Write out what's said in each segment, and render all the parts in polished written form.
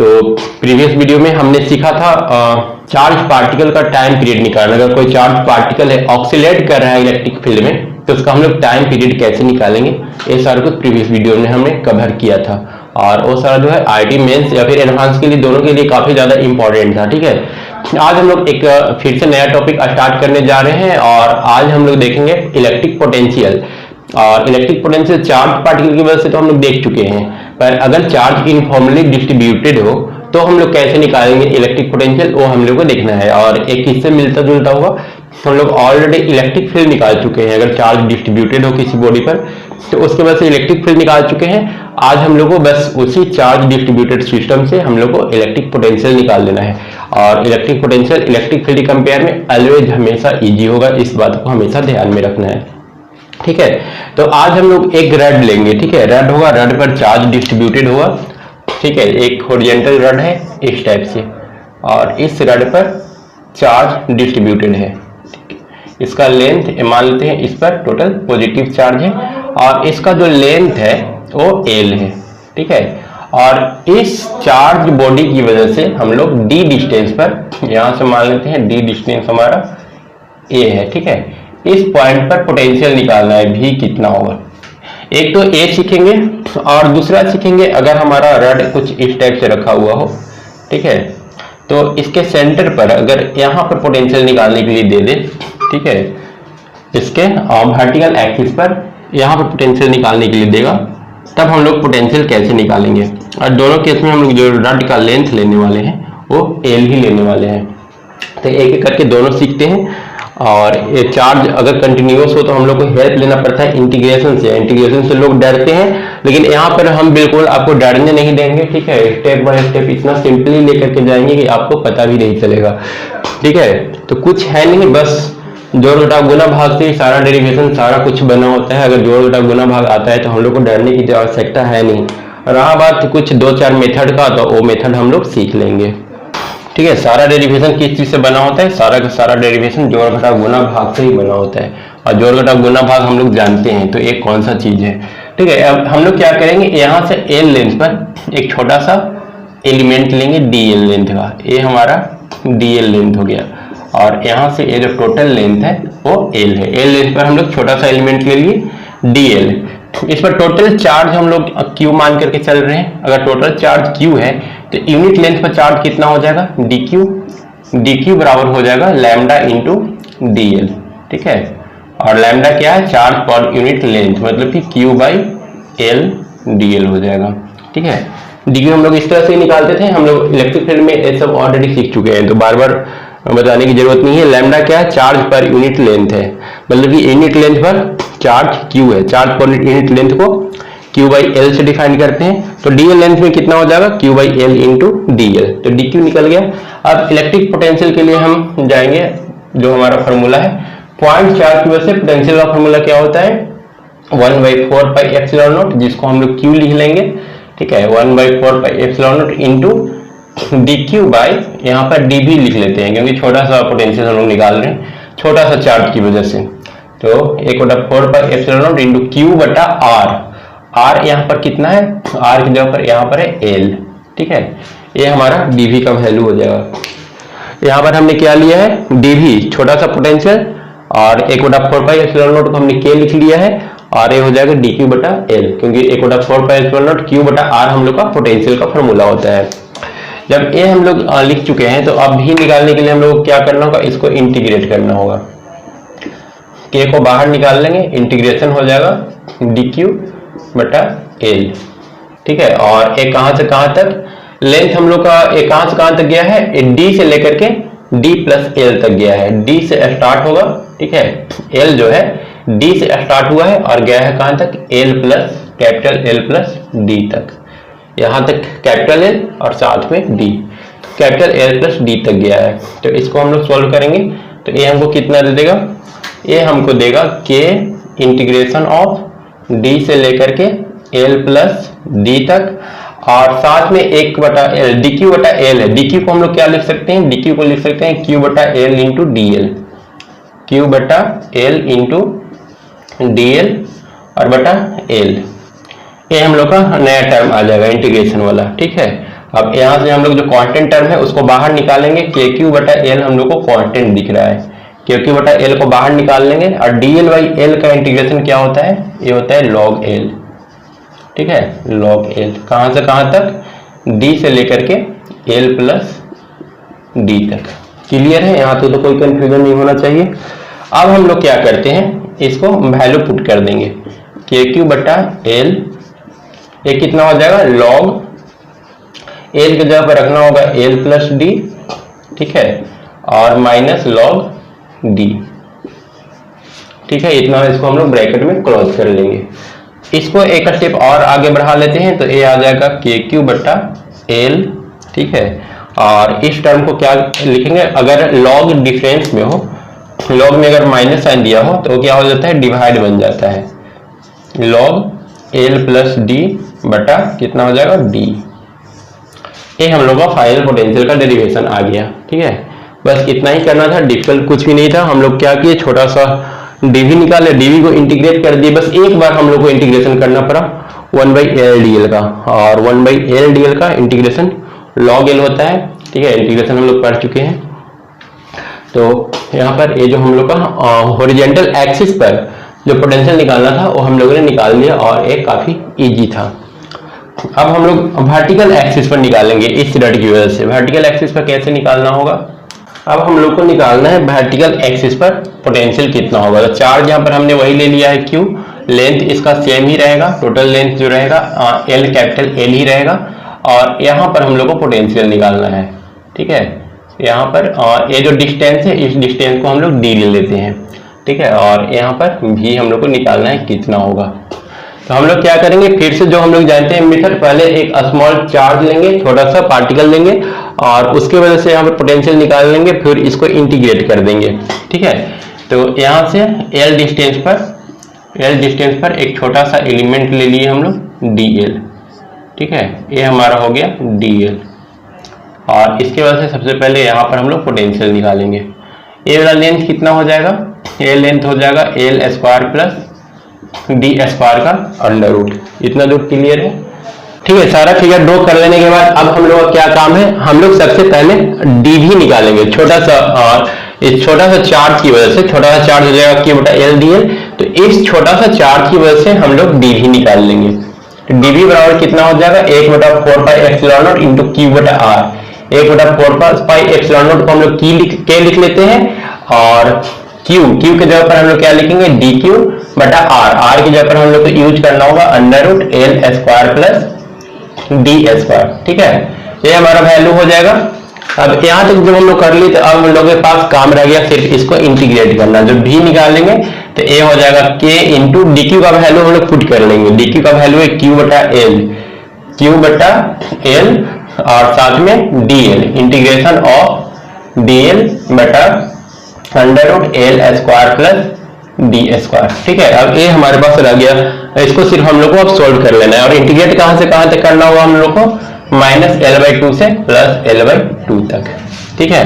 तो previous video में हमने सीखा था चार्ज पार्टिकल का टाइम पीरियड निकालना। अगर कोई चार्ज पार्टिकल है ऑक्सीलेट कर रहा है इलेक्ट्रिक फील्ड में तो उसका हम लोग टाइम पीरियड कैसे निकालेंगे, ये सारा कुछ प्रीवियस वीडियो में हमने कवर किया था। और वो सारा जो है आईटी मेंस या फिर एडवांस के लिए दोनों के लिए काफी ज्यादा इंपॉर्टेंट था। ठीक है, आज हम लोग एक फिर से नया टॉपिक स्टार्ट करने जा रहे हैं और आज हम लोग देखेंगे इलेक्ट्रिक पोटेंशियल। और इलेक्ट्रिक पोटेंशियल चार्ज पार्टिकल की वजह से तो हम लोग देख चुके हैं, पर अगर चार्ज यूनिफॉर्मली डिस्ट्रीब्यूटेड हो तो हम लोग कैसे निकालेंगे इलेक्ट्रिक पोटेंशियल, वो हम लोग को देखना है। और एक इससे मिलता जुलता हुआ हम लोग ऑलरेडी इलेक्ट्रिक फील्ड निकाल चुके हैं। अगर चार्ज डिस्ट्रीब्यूटेड हो किसी बॉडी पर तो उसके वजह से इलेक्ट्रिक फील्ड निकाल चुके हैं। आज हम लोग को बस उसी चार्ज डिस्ट्रीब्यूटेड सिस्टम से हम लोग को इलेक्ट्रिक पोटेंशियल निकाल देना है। और electric potential electric field compare में ऑलवेज हमेशा इजी होगा, इस बात को हमेशा ध्यान में रखना है। ठीक है, तो आज हम लोग एक रड लेंगे। ठीक है, रड होगा, रड पर चार्ज डिस्ट्रीब्यूटेड होगा। ठीक है, एक हॉरिजॉन्टल रड है इस टाइप से और इस रड पर चार्ज डिस्ट्रीब्यूटेड है। इसका लेंथ मान लेते हैं, इस पर टोटल पॉजिटिव चार्ज है और इसका जो लेंथ है वो L है। ठीक है, और इस चार्ज बॉडी की वजह से हम लोग d डिस्टेंस पर, यहां से मान लेते हैं d डिस्टेंस हमारा A है। ठीक है, इस पॉइंट पर पोटेंशियल निकालना है, V कितना होगा। एक तो A सीखेंगे और दूसरा सीखेंगे अगर हमारा रड कुछ इस टाइप से रखा हुआ हो। ठीक है, तो इसके सेंटर पर अगर यहाँ पर पोटेंशियल निकालने के लिए दे दे, ठीक है, इसके वर्टिकल एक्सिस पर यहाँ पर पोटेंशियल निकालने के लिए देगा, तब हम लोग पोटेंशियल कैसे निकालेंगे। और दोनों केस में हम लोग जो रड का लेंथ लेने वाले हैं वो L ही लेने वाले हैं। तो एक एक करके दोनों सीखते हैं। और ये चार्ज अगर कंटिन्यूअस हो तो हम लोग को हेल्प लेना पड़ता है इंटीग्रेशन से। इंटीग्रेशन से लोग डरते हैं, लेकिन यहाँ पर हम बिल्कुल आपको डरने नहीं देंगे। ठीक है, स्टेप बाय स्टेप इतना सिंपली लेकर के जाएंगे कि आपको पता भी नहीं चलेगा। ठीक है, तो कुछ है नहीं, बस जोड़ घटाव गुना भाग से सारा डेरिवेशन सारा कुछ बना होता है। अगर जोड़ घटाव गुना भाग आता है तो हम लोग को डरने की आवश्यकता है नहीं। रहा बात कुछ 2-4 मेथड का, तो वो मेथड हम लोग सीख लेंगे। ठीक है, सारा डेरिवेशन किस चीज से बना होता है, सारा का सारा डेरिवेशन जोड़ घटाव गुना भाग से ही बना होता है। और जोड़ घटाव गुना भाग हम लोग जानते हैं, तो एक कौन सा चीज है। ठीक है, अब हम लोग क्या करेंगे, यहाँ से L लेंथ पर एक छोटा सा एलिमेंट लेंगे DL लेंथ का। ये हमारा DL लेंथ हो गया और यहाँ से ये जो टोटल लेंथ है वो L है। L लेंथ पर हम लोग छोटा सा एलिमेंट ले लिए DL। इस पर टोटल चार्ज हम लोग Q मान करके चल रहे हैं। अगर टोटल चार्ज Q है तो यूनिट लेंथ पर चार्ज कितना हो जाएगा, dq बराबर हो जाएगा लैम्डा इंटू dl। ठीक है, और लैम्डा क्या है, चार्ज पर यूनिट लेंथ, मतलब कि q बाई एल dl हो जाएगा। ठीक है, dq हम लोग इस तरह से निकालते थे। हम लोग इलेक्ट्रिक फील्ड में ये सब ऑलरेडी सीख चुके हैं, तो बार बार बताने की जरूरत नहीं है। लैम्डा क्या है, चार्ज पर यूनिट लेंथ है, मतलब कि यूनिट लेंथ पर चार्ज q है। चार्ज पर यूनिट लेंथ को q बाई एल से डिफाइन करते हैं। तो dl लेंथ में कितना हो जाएगा, q by L into dl, तो dq निकल गया। अब इलेक्ट्रिक पोटेंशियल के लिए हम जाएंगे, जो हमारा फॉर्मूला है पॉइंट चार्ज की वजह से पोटेंशियल का फॉर्मूला क्या होता है, 1/4 पाई एप्सिलॉन नॉट, जिसको हम लोग q लिख लेंगे। ठीक है, 1/4 pi epsilon not into dq by, यहाँ पर dv लिख लेते हैं क्योंकि छोटा सा पोटेंशियल हम लोग निकाल रहे हैं छोटा सा चार्ज की वजह से। तो 1/4 pi epsilon not into q बटा r। R यहाँ पर कितना है, R की जगह पर यहाँ पर है L। ठीक है, ये हमारा dV का वैल्यू हो जाएगा। यहाँ पर हमने क्या लिया है, dV छोटा सा पोटेंशियल, और 1/4 पाई एप्सिलॉन नॉट को हमने K लिख लिया है, और ये हो जाएगा dQ बटा L, क्योंकि 1/4 पाई एप्सिलॉन नॉट Q बटा R हम लोग का पोटेंशियल का फॉर्मूला होता है। जब ये हम लोग लिख चुके हैं तो अब भी निकालने के लिए हम लोग क्या करना होगा, इसको इंटीग्रेट करना होगा। K को बाहर निकाल लेंगे, इंटीग्रेशन हो जाएगा dQ बटा L। ठीक है, और एक कहां से कहां तक लेंथ हम लोग का, एक कहां से कहां तक गया है, D से लेकर के D प्लस L तक गया है। D से स्टार्ट होगा, ठीक है, L जो है D से स्टार्ट हुआ है और गया है कहां तक, L plus capital L plus D तक। यहां तक कैपिटल L और साथ में D, capital L plus D तक गया है। तो इसको हम लोग सॉल्व करेंगे तो ये हमको कितना दे देगा, ये हमको देगा K इंटीग्रेशन ऑफ D से लेकर के L प्लस D तक, और साथ में 1/L dQ बटा L है। dQ को हम लोग क्या लिख सकते हैं, dQ को लिख सकते हैं Q बटा L इंटू DL, Q बटा L इंटू DL और बटा L। ये हम लोग का नया टर्म आ जाएगा इंटीग्रेशन वाला। ठीक है, अब यहाँ से हम लोग जो कांस्टेंट टर्म है उसको बाहर निकालेंगे, के क्यू बटा एल हम लोग को कांस्टेंट दिख रहा है, के क्यू बटा एल को बाहर निकाल लेंगे और डी एल बाई एल का इंटीग्रेशन क्या होता है, ये होता है लॉग एल। ठीक है, लॉग एल कहाँ से कहाँ तक, डी से लेकर के एल प्लस डी तक। क्लियर है, यहाँ तो कोई कंफ्यूजन नहीं होना चाहिए। अब हम लोग क्या करते हैं, इसको वैल्यू पुट कर देंगे, के क्यू बटा एल, ये कितना हो जाएगा, लॉग एल की जगह पर रखना होगा एल प्लस डी, ठीक है, और माइनस लॉग डी। ठीक है, इतना इसको हम लोग ब्रैकेट में क्लोज कर लेंगे। इसको एक स्टेप और आगे बढ़ा लेते हैं, तो ये आ जाएगा के क्यू बटा एल। ठीक है, और इस टर्म को क्या लिखेंगे, अगर लॉग डिफरेंस में हो, लॉग में अगर माइनस साइन दिया हो तो क्या हो जाता है, डिवाइड बन जाता है, लॉग एल प्लस डी बटा कितना हो जाएगा, डी। ये हम लोग का फाइनल पोटेंशियल का डेरिवेशन आ गया। ठीक है, बस इतना ही करना था, डिफिकल्ट कुछ भी नहीं था। हम लोग क्या किए, छोटा सा डीवी निकाले, डीवी को इंटीग्रेट कर दिए, बस एक बार हम लोग को इंटीग्रेशन करना पड़ा 1/l का, और 1/l का इंटीग्रेशन log l होता है। ठीक है, इंटीग्रेशन हम लोग पढ़ चुके हैं। तो यहाँ पर ये जो हम लोग का हॉरिजॉन्टल एक्सिस पर जो पोटेंशियल निकालना था वो हम लोगों ने निकाल लिया, और ये काफी इजी था। अब हम लोग वर्टिकल एक्सिस पर निकालेंगे इस रड की वजह से। वर्टिकल एक्सिस पर कैसे निकालना होगा, अब हम लोग को निकालना है वर्टिकल एक्सिस पर पोटेंशियल कितना होगा। तो चार्ज यहाँ पर हमने वही ले लिया है Q, लेंथ इसका सेम ही रहेगा, टोटल लेंथ जो रहेगा L कैपिटल L ही रहेगा, और यहाँ पर हम लोग को पोटेंशियल निकालना है। ठीक है, यहाँ पर ये जो डिस्टेंस है, इस डिस्टेंस को हम लोग d ले लेते हैं। ठीक है, और यहाँ पर v हम लोग को निकालना है कितना होगा। तो हम लोग क्या करेंगे, फिर से जो हम लोग जानते हैं मेथड, पहले एक स्मॉल चार्ज लेंगे, छोटा सा पार्टिकल लेंगे, और उसके वजह से यहाँ पर पोटेंशियल निकाल लेंगे, फिर इसको इंटीग्रेट कर देंगे। ठीक है, तो यहाँ से L डिस्टेंस पर एक छोटा सा एलिमेंट ले लिए हम लोग dl। ठीक है, ये हमारा हो गया dl, और इसके वजह से सबसे पहले यहाँ पर हम लोग पोटेंशियल निकालेंगे। ये वाला लेंथ कितना हो जाएगा, ये लेंथ हो जाएगा L square plus D square का अंडर रूट। इतना दूर क्लियर है। ठीक है, सारा फिगर ड्रॉ कर लेने के बाद अब हम लोग का क्या काम है, हम लोग सबसे पहले dv निकालेंगे, छोटा सा, और इस छोटा सा चार्ज की वजह से, छोटा सा चार्ज हो जाएगा q बटा एल dl, तो इस छोटा सा चार्ज की वजह से हम लोग dv निकाल लेंगे। तो dv बराबर कितना हो जाएगा, 1/4 pi epsilon not into q बटा r। 1/4 पाई एप्सिलॉन नॉट को हम लोग k लिख लेते हैं, और q की जगह पर हम लोग क्या लिखेंगे, dq बटा r की जगह पर हम लोग को यूज करना होगा under root L square plus D square. ठीक है, ये हमारा वैल्यू हो जाएगा। अब यहाँ तक जब हम लोग कर ली, तो अब हम लोग के पास काम रह गया सिर्फ इसको इंटीग्रेट करना। जब v निकालेंगे तो ये हो जाएगा k इंटू डी क्यू का वैल्यू हम लोग पुट कर लेंगे। डी क्यू का वैल्यू है q बटा एल, और साथ में dl, इंटीग्रेशन ऑफ dl बटा under root L square plus D square. ठीक है, अब ये हमारे पास रह गया, इसको सिर्फ हम लोग को अब सोल्व कर लेना है, और इंटीग्रेट कहां से कहां तक करना होगा हम लोग को, -l/2 से +l/2 तक। ठीक है,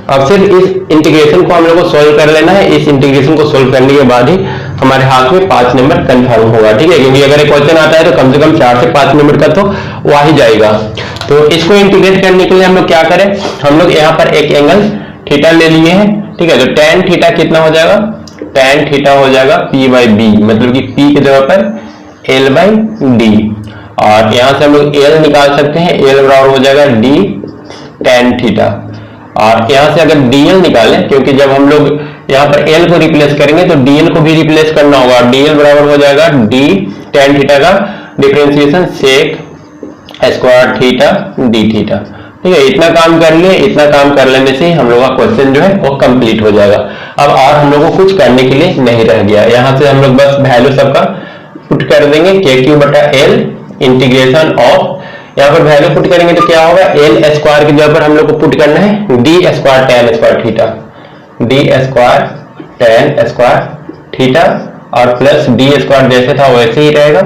अब सिर्फ इस इंटीग्रेशन को हम लोग को सोल्व कर लेना है। इस इंटीग्रेशन को सोल्व करने के बाद ही हमारे हाथ में 5 नंबर कंफर्म होगा। ठीक है, क्योंकि अगर एक क्वेश्चन आता है तो कम से कम 4 से 5 नंबर का तो वह ही जाएगा। तो इसको इंटीग्रेट करने के लिए हम लोग क्या करें, हम लोग यहाँ पर एक एंगल थीटा ले लिए हैं। ठीक है, तो tan थीटा कितना हो जाएगा, tan थीटा हो जाएगा p/b, मतलब कि p की जगह पर l/d, और यहाँ से हम लोग l निकाल सकते हैं, l बराबर हो जाएगा d tan थीटा, और यहाँ से अगर dl निकालें, क्योंकि जब हम लोग यहाँ पर l को रिप्लेस करेंगे तो dl को भी रिप्लेस करना होगा, और dl बराबर हो जाएगा d tan थीटा का differentiation sec square theta d theta. ठीक है, इतना काम कर लिए, इतना काम कर लेने से हम लोग का क्वेश्चन जो है वो कंप्लीट हो जाएगा। अब और हम लोग को कुछ करने के लिए नहीं रह गया, यहाँ से हम लोग बस वैल्यू सबका पुट कर देंगे, के क्यू बटा एल इंटीग्रेशन ऑफ, यहाँ पर वैल्यू पुट करेंगे तो क्या होगा, एल स्क्वायर की जगह पर हम लोग को पुट करना है D square tan square theta, D square tan square theta, और प्लस डी स्क्वायर जैसे था वैसे ही रहेगा,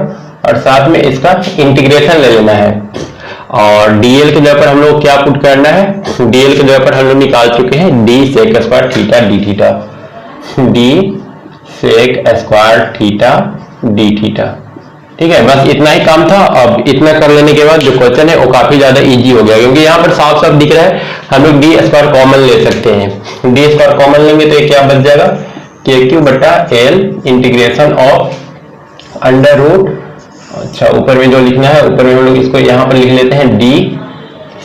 और साथ में इसका इंटीग्रेशन ले लेना है। और dl की जगह पर हम लोग क्या पुट करना है, dl की जगह पर हम लोग निकाल चुके हैं d sec square theta d theta, d sec square theta d theta. ठीक है, बस इतना ही काम था। अब इतना कर लेने के बाद जो क्वेश्चन है वो काफी ज्यादा इजी हो गया, क्योंकि यहाँ पर साफ साफ दिख रहा है हम लोग डी स्क्वायर कॉमन ले सकते हैं। डी स्क्वायर कॉमन लेंगे तो ये क्या बच जाएगा, के क्यू बटा L integration of under root, अच्छा ऊपर में जो लिखना है ऊपर में हम लोग इसको यहाँ पर लिख लेते हैं D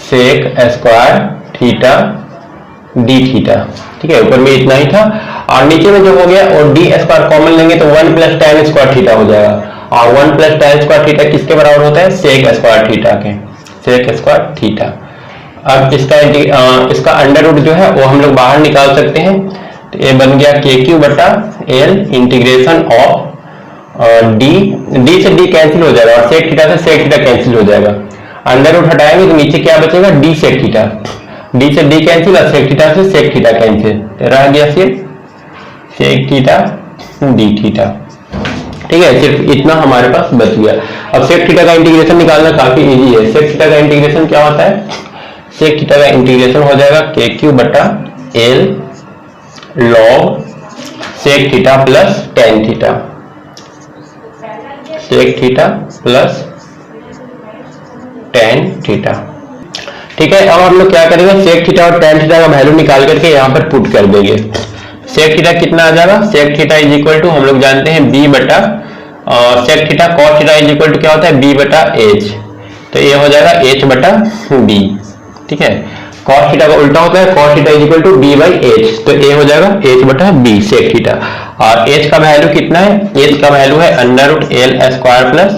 sec square theta D theta. ठीक है, ऊपर में इतना ही था और नीचे में जो हो गया और डी स्क्वायर कॉमन लेंगे तो 1 प्लस tan स्क्वायर थीटा हो जाएगा, और 1 प्लस tan स्क्वायर थीटा किसके बराबर होता है, सेक स्क्वायर थीटा के, सेक स्क्वायर थीटा। अब इसका अंडर रूट जो है वो हम लोग बाहर निकाल सकते हैं, तो ये बन गया के क्यू बटा एल इंटीग्रेशन ऑफ डी से डी कैंसिल हो जाएगा और सेक थीटा से सेक थीटा कैंसिल हो जाएगा। अंडर रूट हटाएंगे तो नीचे क्या बचेगा, डी सेक थीटा, डी से डी कैंसिल और सेक थीटा से सेक थीटा कैंसिल, रह गया सिर्फ सेक थीटा डी थीटा। ठीक है, सिर्फ इतना हमारे पास बच गया। अब सेक थीटा का इंटीग्रेशन निकालना काफी इजी है। सेक थीटा का इंटीग्रेशन क्या होता है, सेक थीटा का इंटीग्रेशन हो जाएगा के क्यू बटा L log sec theta plus tan theta, sec theta plus tan theta. ठीक है, अब हम लोग क्या करेंगे, सेक थीटा और टेन थीटा का वैल्यू निकाल करके यहाँ पर पुट कर देंगे। सेक थीटा कितना आ जाएगा, sec theta is equal to हम लोग जानते हैं बी बटा sec theta cos theta is equal to क्या होता है, बी बटा एच, तो ये हो जाएगा एच बटा बी। ठीक है, कॉस थीटा का उल्टा होता है, cos theta is equal to B by H, तो ये हो जाएगा एच बटा बी सेक थीटा। और एच का वैल्यू कितना है, एच का वैल्यू है under root L square plus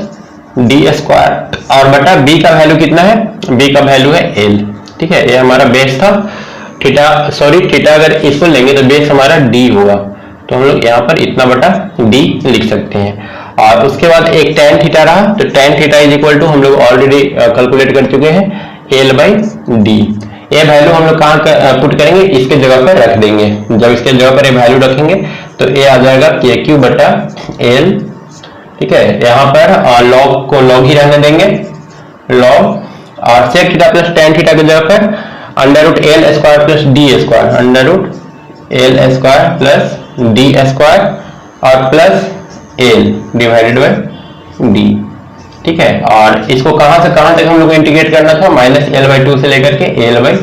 D square, और बटा बी का वैल्यू कितना है, बी का वैल्यू है एल। ठीक है, ये हमारा बेस था थीटा, सॉरी थीटा अगर इसको लेंगे तो बेस हमारा डी होगा, तो हम लोग यहाँ पर इतना बटा डी लिख सकते हैं। और उसके बाद एक tan थीटा रहा, तो tan theta is equal to हम लोग ऑलरेडी कैलकुलेट कर चुके हैं एल बाई डी। ये वैल्यू हम लोग कहाँ पुट करेंगे, इसके जगह पर रख देंगे। जब इसके जगह पर ये वैल्यू रखेंगे तो ये आ जाएगा के क्यू बटा एल। ठीक है, यहाँ पर लॉग को लॉग ही रहने देंगे, लॉग, और sec theta plus tan theta की जगह पर under root L square plus D square, under root L square plus D square और plus l divided by d. ठीक है, और इसको कहां से कहां तक हम लोग को इंटीग्रेट करना था, माइनस एल बाई टू से लेकर के एल बाई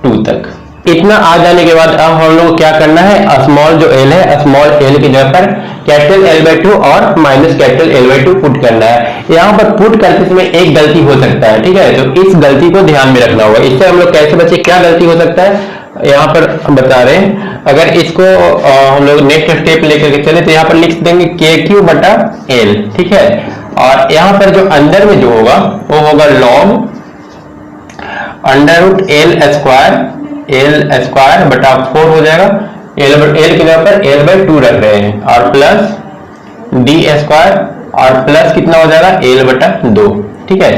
टू तक। इतना आ जाने के बाद अब हम लोग क्या करना है, स्मॉल जो एल है स्मॉल एल की जगह पर कैपिटल एल बाई टू और minus capital L by to put करना है। यहाँ पर पुट करते समय एक गलती हो सकता है, ठीक है, तो इस गलती को ध्यान में रखना होगा। इससे हम लोग कैसे बचे, क्या गलती हो सकता है यहाँ पर बता रहे हैं। अगर इसको हम लोग नेक्स्ट स्टेप लेकर के चले तो यहाँ पर लिख देंगे के क्यू बटा एल। ठीक है, और यहाँ पर जो अंदर में जो होगा वो होगा log under root L square बटा 4 हो जाएगा, एल की जगह पर एल बाई टू रख रहे हैं, और प्लस डी स्क्वायर और प्लस कितना हो जाएगा एल बटा 2। ठीक है,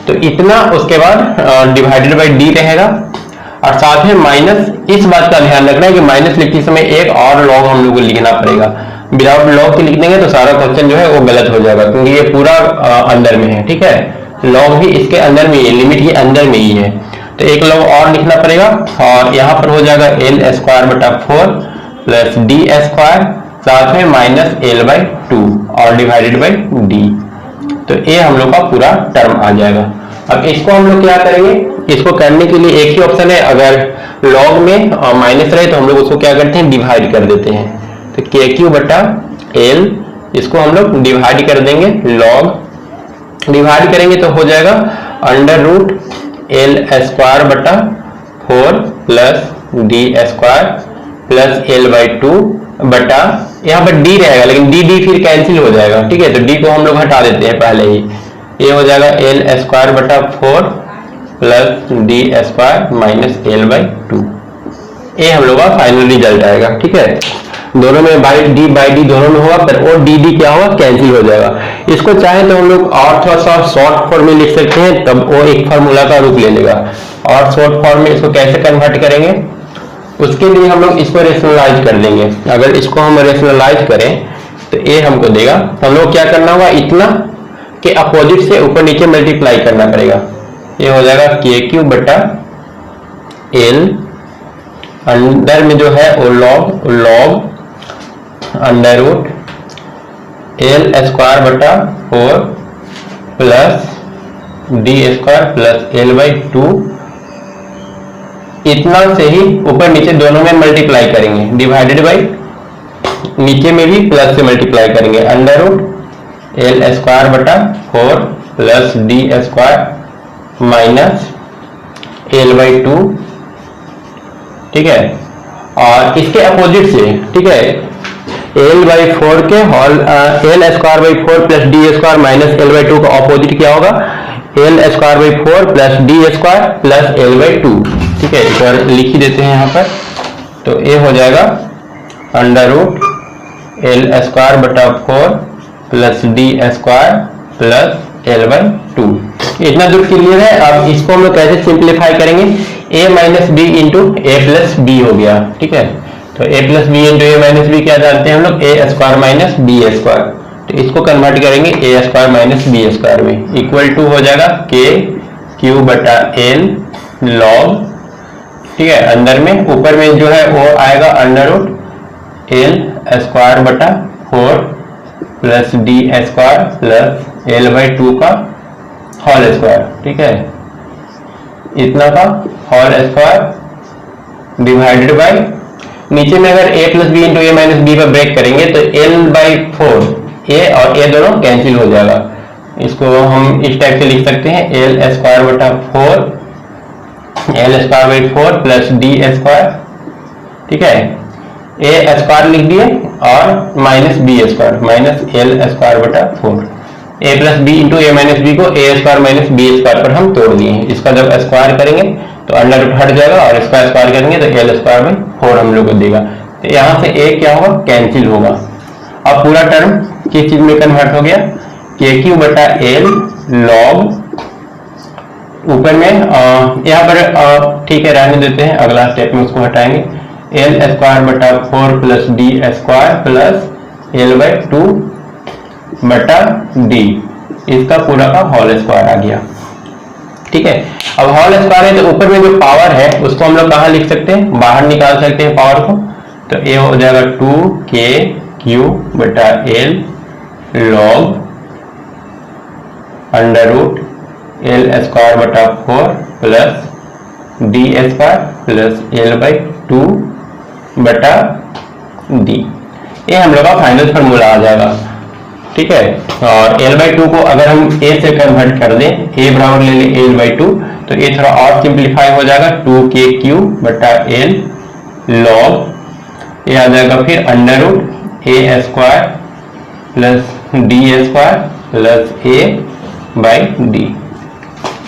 तो इतना, उसके बाद डिवाइडेड बाई डी रहेगा, और साथ में माइनस। इस बात का ध्यान रखना है कि माइनस लिखते समय एक और लॉग हम लोग को लिखना पड़ेगा, विदाउट लॉग के लिख देंगे तो सारा क्वेश्चन जो है वो गलत हो जाएगा, क्योंकि ये पूरा अंदर में है। ठीक है, लॉग भी इसके अंदर में ही, लिमिट ही अंदर में ही है, तो एक लॉग और लिखना पड़ेगा, और यहाँ पर हो जाएगा एल स्क्वायर बटा 4 प्लस डी स्क्वायर, साथ में माइनस एल बाई टू और डिवाइडेड बाई डी, तो ये हम लोग का पूरा टर्म आ जाएगा। अब इसको हम लोग क्या करेंगे, इसको करने के लिए एक ही ऑप्शन है, अगर लॉग में माइनस रहे तो हम लोग उसको क्या करते हैं, डिवाइड कर देते हैं, तो के क्यू बटा एल, इसको हम लोग डिवाइड कर देंगे, लॉग डिवाइड करेंगे तो हो जाएगा अंडर रूट एल स्क्वायर बटा 4 plus D square plus L by to बटा, यहाँ पर डी रहेगा लेकिन डी फिर कैंसिल हो जाएगा। ठीक है, तो डी को हम लोग हटा देते हैं पहले ही, ये हो जाएगा एल स्क्वायर बटा 4 plus D square minus L by to, ये हम लोग का फाइनल रिजल्ट आएगा। ठीक है, दोनों में बाई डी दोनों में होगा, पर वो डी क्या होगा, कैंसिल हो जाएगा। इसको चाहे तो हम लोग और थोड़ा सा शॉर्ट फॉर्म में लिख सकते हैं, तब वो एक फार्मूला का रूप ले लेगा। और शॉर्ट फॉर्म में इसको कैसे कन्वर्ट करेंगे, उसके लिए हम लोग इसको रेशनलाइज कर देंगे। अगर इसको हम रेशनलाइज करें तो ये हमको देगा, हम लोग क्या करना होगा, इतना के अपोजिट से ऊपर नीचे मल्टीप्लाई करना पड़ेगा, ये हो जाएगा के क्यू बटा एल, अंदर में जो है वो log under root L square बटा 4 plus D square plus L by two, इतना से ही ऊपर नीचे दोनों में मल्टीप्लाई करेंगे, डिवाइडेड बाई नीचे में भी प्लस से मल्टीप्लाई करेंगे, अंडर रूट एल स्क्वायर बटा 4 plus D square minus L by two, ठीक है। और इसके अपोजिट से, ठीक है, एल बाई 4 के whole L square by 4 plus D square minus L by two का अपोजिट क्या होगा, L square by 4 plus D square plus L by two, ठीक है। एक बार लिख ही देते हैं यहाँ पर, तो ए हो जाएगा अंडर रूट एल स्क्वायर बटा 4 plus D square plus L by two. इतना दूर क्लियर है। अब इसको हम लोग कैसे सिंप्लीफाई करेंगे, a minus B into A plus B हो गया, ठीक है। तो a plus B into A minus B क्या जानते हैं हम लोग, A square minus B square. तो इसको कन्वर्ट करेंगे A square minus B square में, इक्वल टू हो जाएगा के क्यू बटा एल लॉग, ठीक है। अंदर में ऊपर में जो है वो आएगा अंडर रूट एल स्क्वायर बटा 4 plus D square plus L by two का होल स्क्वायर, ठीक है। इतना का होल स्क्वायर डिवाइडेड बाई नीचे में अगर a plus B into A minus B पर ब्रेक करेंगे तो l बाई 4, a और a दोनों कैंसिल हो जाएगा। इसको हम इस टाइप से लिख सकते हैं एल स्क्वायर बटा 4 L square by 4 plus D square, ठीक है। a स्क्वायर लिख दिए और minus B square minus L square बटा 4, a plus B into A minus B को A square minus B square पर हम तोड़ दिए हैं। इसका जब स्क्वायर करेंगे तो अंडर रूट हट जाएगा और इसका स्क्वायर करेंगे तो एल स्क्वायर बाई 4 हम लोग को देगा। तो यहाँ से a क्या होगा, कैंसिल होगा। अब पूरा टर्म किस चीज में कन्वर्ट हो गया, के क्यू बटा एल लॉग, ऊपर में यहाँ पर ठीक है रहने देते हैं, अगला स्टेप में उसको हटाएंगे, एल स्क्वायर बटा 4 plus D square plus L by 2 बटा डी, इसका पूरा का होल स्क्वायर आ गया, ठीक है। अब होल स्क्वायर है तो ऊपर में जो पावर है उसको हम लोग कहाँ लिख सकते हैं, बाहर निकाल सकते हैं पावर को। तो ए हो जाएगा 2k क्यू बटा L log under root L square बटा 4 plus D square plus L by 2 बटा डी। ये हम लोग का फाइनल फॉर्मूला आ जाएगा, ठीक है। और एल बाई 2 को अगर हम a से कन्वर्ट कर दें, a बराबर ले लें एल बाई 2, तो ये थोड़ा और सिंप्लीफाई हो जाएगा 2k क्यू बटा एल लॉग, ये आ जाएगा फिर under root A square plus D square plus A by D.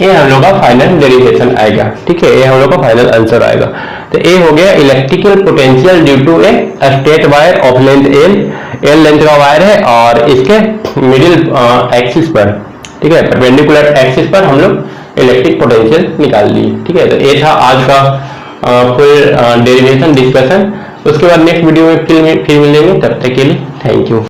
ये हम लोग का फाइनल डेरिवेशन आएगा, ठीक है। ये हम लोग का फाइनल आंसर आएगा। तो ए हो गया electrical potential due to a state wire of length L length का वायर है और इसके मिडिल एक्सिस पर, ठीक है, परपेंडिकुलर एक्सिस पर हम लोग इलेक्ट्रिक पोटेंशियल निकाल लिए, ठीक है। तो ये था आज का फुल डेरिवेशन डिस्कशन। उसके बाद नेक्स्ट वीडियो में फिर मिलेंगे, तब तक के लिए थैंक यू।